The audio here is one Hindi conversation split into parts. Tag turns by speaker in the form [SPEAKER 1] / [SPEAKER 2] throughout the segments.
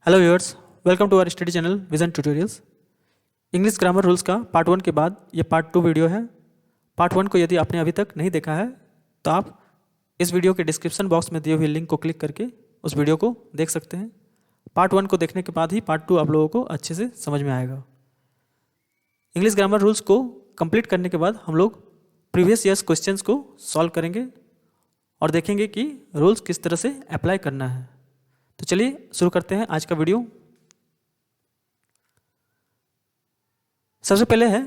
[SPEAKER 1] Hello viewers, welcome to our study channel vision tutorials. English grammar rules का पार्ट 1 के बाद ये पार्ट 2 वीडियो है। पार्ट 1 को यदि आपने अभी तक नहीं देखा है तो आप इस वीडियो के डिस्क्रिप्शन बॉक्स में दिए हुए लिंक को क्लिक करके उस वीडियो को देख सकते हैं। पार्ट 1 को देखने के बाद ही पार्ट 2 आप लोगों को अच्छे से समझ में आएगा। इंग्लिश ग्रामर रूल्स को कंप्लीट करने के बाद हम लोग प्रीवियस ईयर्स क्वेश्चंस को सॉल्व करेंगे और देखेंगे कि रूल्स किस तरह से अप्लाई करना है। तो चलिए शुरू करते हैं आज का वीडियो। सबसे पहले है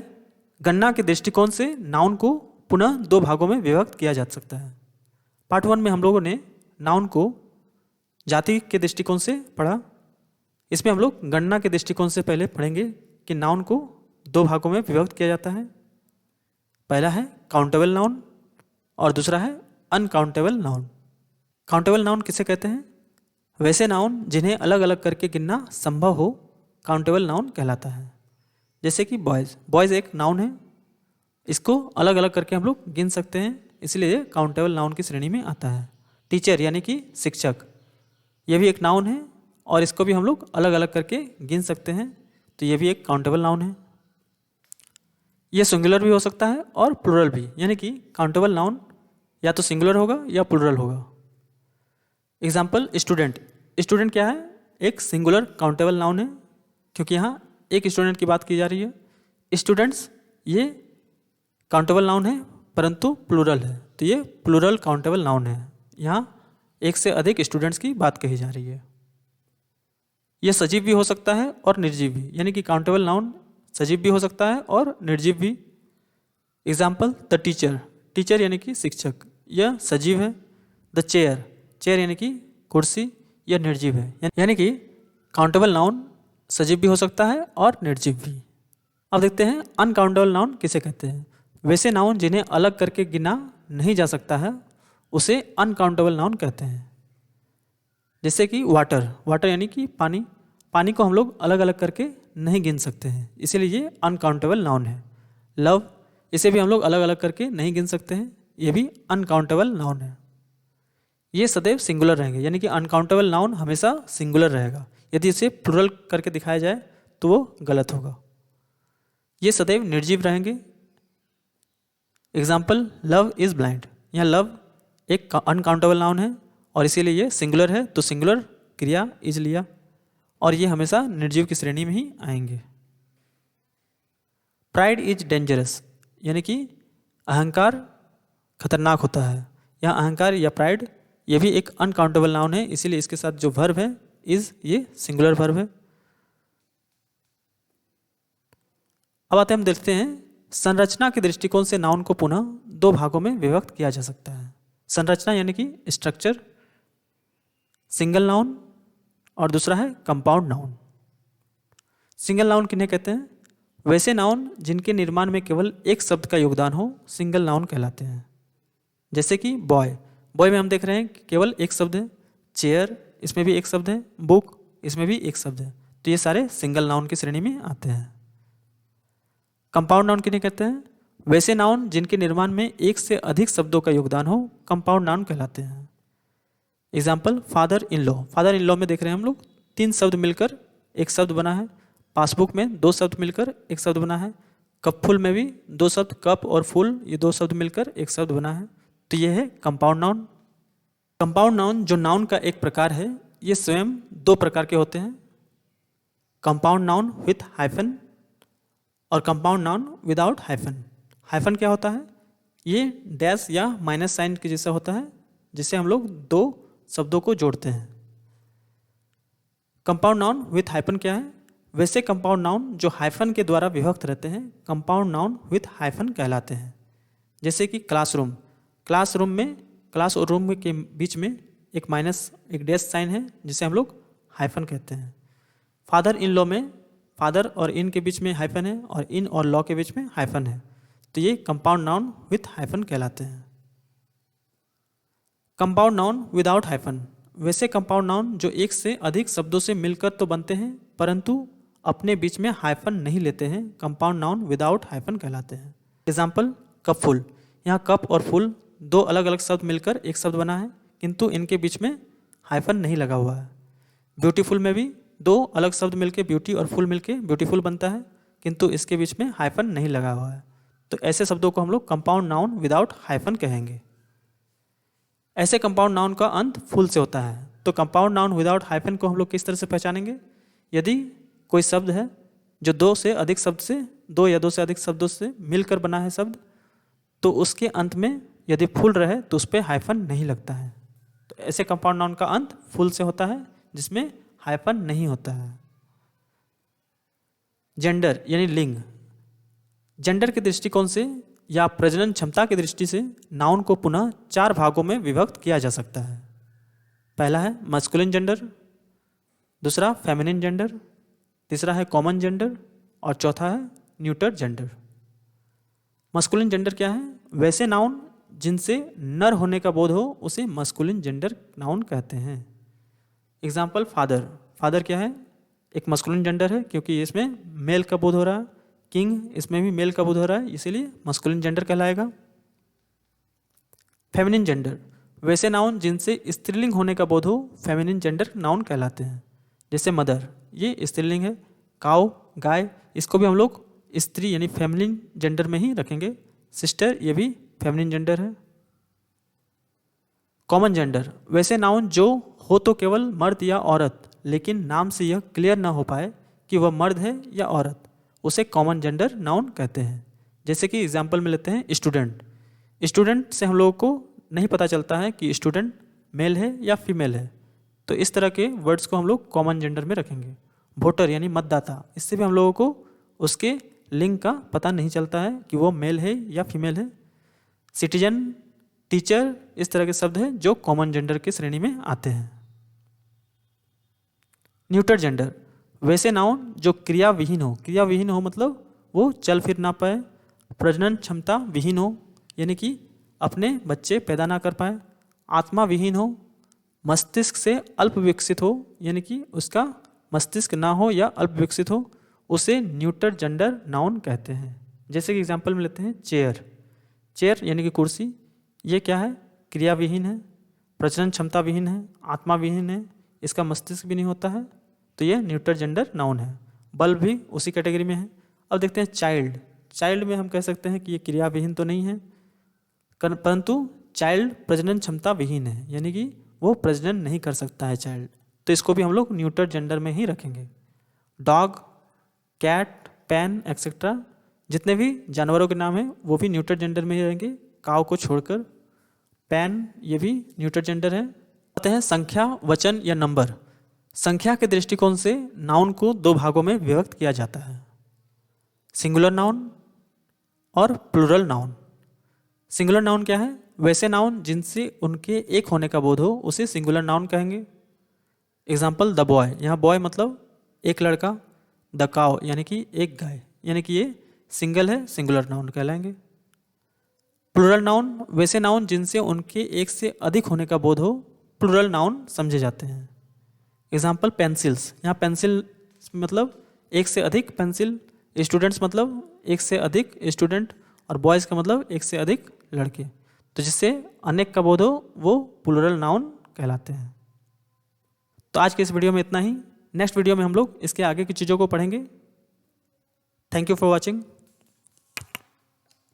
[SPEAKER 1] गणना के दृष्टिकोण से नाउन को पुनः दो भागों में विभक्त किया जा सकता है। पार्ट 1 में हम लोगों ने नाउन को जाति के दृष्टिकोण से पढ़ा। इसमें हम लोग गणना के दृष्टिकोण से पहले पढ़ेंगे कि नाउन को दो भागों में विभक्त किया जाता है। पहला है काउंटेबल नाउन और दूसरा है अनकाउंटेबल नाउन। काउंटेबल नाउन किसे कहते हैं? वैसे नाउन जिन्हें अलग अलग करके गिनना संभव हो काउंटेबल नाउन कहलाता है। जैसे कि बॉयज़ एक नाउन है, इसको अलग अलग करके हम लोग गिन सकते हैं, इसलिए काउंटेबल नाउन की श्रेणी में आता है। टीचर यानी कि शिक्षक, ये भी एक नाउन है और इसको भी हम लोग अलग अलग करके गिन सकते हैं, तो ये भी एक काउंटेबल नाउन है। ये सिंगुलर भी हो सकता है और प्लूरल भी, यानी कि काउंटेबल नाउन या तो सिंगुलर होगा या प्लूरल होगा। Example student. स्टूडेंट क्या है? एक सिंगुलर काउंटेबल नाउन है, क्योंकि यहाँ एक स्टूडेंट की बात की जा रही है। स्टूडेंट्स ये काउंटेबल नाउन है परंतु प्लूरल है, तो ये प्लूरल काउंटेबल नाउन है। यहाँ एक से अधिक स्टूडेंट्स की बात कही जा रही है। ये सजीव भी हो सकता है और निर्जीव भी, यानी कि काउंटेबल नाउन सजीव भी हो सकता है और निर्जीव भी। Example the teacher. टीचर यानी कि शिक्षक, यह सजीव है। The chair. चेयर यानी कि कुर्सी, यह निर्जीव है। यानी कि काउंटेबल नाउन सजीव भी हो सकता है और निर्जीव भी। अब देखते हैं अनकाउंटेबल नाउन किसे कहते हैं। वैसे नाउन जिन्हें अलग करके गिना नहीं जा सकता है उसे अनकाउंटेबल नाउन कहते हैं। जैसे कि वाटर। वाटर यानी कि पानी। पानी को हम लोग अलग अलग करके नहीं गिन सकते हैं, इसीलिए ये अनकाउंटेबल नाउन है। लव, इसे भी हम लोग अलग अलग करके नहीं गिन सकते हैं, ये भी अनकाउंटेबल नाउन है। ये सदैव सिंगुलर रहेंगे, यानी कि अनकाउंटेबल नाउन हमेशा सिंगुलर रहेगा। यदि इसे प्लूरल करके दिखाया जाए तो वो गलत होगा। ये सदैव निर्जीव रहेंगे। Example love is blind. यहाँ लव एक अनकाउंटेबल नाउन है और इसीलिए ये सिंगुलर है, तो सिंगुलर क्रिया इज लिया और ये हमेशा निर्जीव की श्रेणी में ही आएंगे। प्राइड इज डेंजरस, यानी कि अहंकार खतरनाक होता है। यहाँ अहंकार या प्राइड ये भी एक अनकाउंटेबल नाउन है, इसीलिए इसके साथ जो वर्ब है इज, ये सिंगुलर वर्ब है। अब आते हम देखते हैं संरचना के दृष्टिकोण से नाउन को पुनः दो भागों में विभक्त किया जा सकता है। संरचना यानी कि स्ट्रक्चर, सिंगल नाउन और दूसरा है कंपाउंड नाउन। सिंगल नाउन किन्हें कहते हैं? वैसे नाउन जिनके निर्माण में केवल एक शब्द का योगदान हो सिंगल नाउन कहलाते हैं। जैसे कि बॉय। बॉय में हम देख रहे हैं कि केवल एक शब्द है। चेयर, इसमें भी एक शब्द है। बुक, इसमें भी एक शब्द है, तो ये सारे सिंगल नाउन की श्रेणी में आते हैं। कंपाउंड नाउन किन्हें कहते हैं? वैसे नाउन जिनके निर्माण में एक से अधिक शब्दों का योगदान हो कंपाउंड नाउन कहलाते हैं। Example father in law. Father in law में देख रहे हैं हम लोग 3 शब्द मिलकर एक शब्द बना है। पासबुक में 2 शब्द मिलकर एक शब्द बना है। कपफुल में भी 2 शब्द, कप और फुल, ये 2 शब्द मिलकर एक शब्द बना है, तो ये है कंपाउंड नाउन। कंपाउंड नाउन जो नाउन का एक प्रकार है, ये स्वयं 2 प्रकार के होते हैं। कंपाउंड नाउन विथ हाइफन और compound noun without hyphen. Hyphen क्या होता है? ये डैश या माइनस साइन के जैसा होता है, जिससे हम लोग 2 शब्दों को जोड़ते हैं। कंपाउंड नाउन विथ हाइफन क्या है? वैसे कंपाउंड नाउन जो हाइफन के द्वारा विभक्त रहते हैं कंपाउंड नाउन विथ हाइफन कहलाते हैं। जैसे कि क्लासरूम। क्लासरूम में क्लास और रूम के बीच में एक माइनस, एक डैश साइन है, जिसे हम लोग हाइफन कहते हैं। फादर इन लॉ में फादर और इन के बीच में हाइफन है और इन और लॉ के बीच में हाइफन है, तो ये कंपाउंड नाउन विथ हाइफन कहलाते हैं। Compound noun without hyphen. वैसे कंपाउंड नाउन जो एक से अधिक शब्दों से मिलकर तो बनते हैं परंतु अपने बीच में हाइफन नहीं लेते हैं, कंपाउंड नाउन विदाउट हाइफन कहलाते हैं। Example cup full. यहाँ कप और फुल 2 अलग अलग शब्द मिलकर एक शब्द बना है, किंतु इनके बीच में हाइफन नहीं लगा हुआ है। ब्यूटीफुल में भी दो अलग शब्द मिलके ब्यूटी और फुल मिलके ब्यूटीफुल बनता है, किंतु इसके बीच में हाइफन नहीं लगा हुआ है, तो ऐसे शब्दों को हम लोग कंपाउंड नाउन विदाउट हाइफन कहेंगे। ऐसे कंपाउंड नाउन का अंत फुल से होता है। तो कंपाउंड नाउन विदाउट हाइफन को हम लोग किस तरह से पहचानेंगे? यदि कोई शब्द है जो दो या दो से अधिक शब्दों से मिलकर बना है शब्द, तो उसके अंत में यदि फुल रहे तो उस पर हाइफन नहीं लगता है। तो ऐसे कंपाउंड नाउन का अंत फुल से होता है जिसमें हाइफन नहीं होता है। जेंडर यानी लिंग, जेंडर के दृष्टिकोण से या प्रजनन क्षमता की दृष्टि से नाउन को पुनः 4 भागों में विभक्त किया जा सकता है। पहला है मस्कुलिन जेंडर, दूसरा फेमिनिन जेंडर, तीसरा है कॉमन जेंडर और चौथा है न्यूटर जेंडर। मस्कुलिन जेंडर क्या है? वैसे नाउन जिनसे नर होने का बोध हो उसे मस्कुलिन जेंडर नाउन कहते हैं। एग्जाम्पल फादर, फादर क्या है? एक मस्कुलिन जेंडर है क्योंकि इसमें मेल का बोध हो रहा है। किंग, इसमें भी मेल का बोध हो रहा है, इसीलिए मस्कुलिन जेंडर कहलाएगा। फेमिनिन जेंडर, वैसे नाउन जिनसे स्त्रीलिंग होने का बोध हो फेमिनिन जेंडर नाउन कहलाते हैं। जैसे मदर, ये स्त्रीलिंग है। काउ, गाय, इसको भी हम लोग स्त्री यानी फेमिनिन जेंडर में ही रखेंगे। सिस्टर, ये भी फेमिनिन जेंडर है। कॉमन जेंडर, वैसे नाउन जो हो तो केवल मर्द या औरत, लेकिन नाम से यह क्लियर ना हो पाए कि वह मर्द है या औरत, उसे कॉमन जेंडर नाउन कहते हैं। जैसे कि एग्जाम्पल में लेते हैं स्टूडेंट। स्टूडेंट से हम लोगों को नहीं पता चलता है कि स्टूडेंट मेल है या फीमेल है, तो इस तरह के वर्ड्स को हम लोग कॉमन जेंडर में रखेंगे। वोटर यानी मतदाता, इससे भी हम लोगों को उसके लिंग का पता नहीं चलता है कि वो मेल है या फीमेल है। सिटीजन, टीचर, इस तरह के शब्द हैं जो कॉमन जेंडर की श्रेणी में आते हैं। न्यूटर जेंडर, वैसे नाउन जो क्रिया विहीन हो, क्रिया विहीन हो मतलब वो चल फिर ना पाए, प्रजनन क्षमता विहीन हो यानी कि अपने बच्चे पैदा ना कर पाए, आत्मा विहीन हो, मस्तिष्क से अल्प विकसित हो यानी कि उसका मस्तिष्क ना हो या अल्प विकसित हो, उसे न्यूटर जेंडर नाउन कहते हैं। जैसे कि एग्जाम्पल में लेते हैं चेयर। चेयर यानी कि कुर्सी, ये क्या है? क्रिया विहीन है, प्रजनन क्षमता विहीन है, आत्मा विहीन है, इसका मस्तिष्क भी नहीं होता है, तो ये न्यूटर जेंडर नाउन है। बल्ब भी उसी कैटेगरी में है। अब देखते हैं चाइल्ड। चाइल्ड में हम कह सकते हैं कि ये क्रिया विहीन तो नहीं है, परंतु चाइल्ड प्रजनन क्षमता विहीन है यानी कि वो प्रजनन नहीं कर सकता है चाइल्ड, तो इसको भी हम लोग न्यूटर जेंडर में ही रखेंगे। डॉग, कैट, पेन एक्सेट्रा, जितने भी जानवरों के नाम हैं वो भी न्यूटर जेंडर में ही रहेंगे, काव को छोड़कर। पेन, ये भी न्यूटर जेंडर है। आते हैं संख्या, वचन या नंबर। संख्या के दृष्टिकोण से नाउन को 2 भागों में विभक्त किया जाता है, सिंगुलर नाउन और प्लूरल नाउन। सिंगुलर नाउन क्या है? वैसे नाउन जिनसे उनके एक होने का बोध हो उसे सिंगुलर नाउन कहेंगे। एग्जाम्पल द बॉय, यहाँ बॉय मतलब एक लड़का, द काव यानी कि एक गाय, यानी कि ये सिंगल है, सिंगुलर नाउन कहलाएंगे। प्लूरल नाउन, वैसे नाउन जिनसे उनके एक से अधिक होने का बोध हो प्लूरल नाउन समझे जाते हैं। एग्जाम्पल पेंसिल्स, यहाँ पेंसिल मतलब एक से अधिक पेंसिल, स्टूडेंट्स मतलब एक से अधिक स्टूडेंट, और बॉयज़ का मतलब एक से अधिक लड़के, तो जिससे अनेक का बोध हो वो प्लूरल नाउन कहलाते हैं। तो आज के इस वीडियो में इतना ही। नेक्स्ट वीडियो में हम लोग इसके आगे की चीज़ों को पढ़ेंगे। Thank you for watching.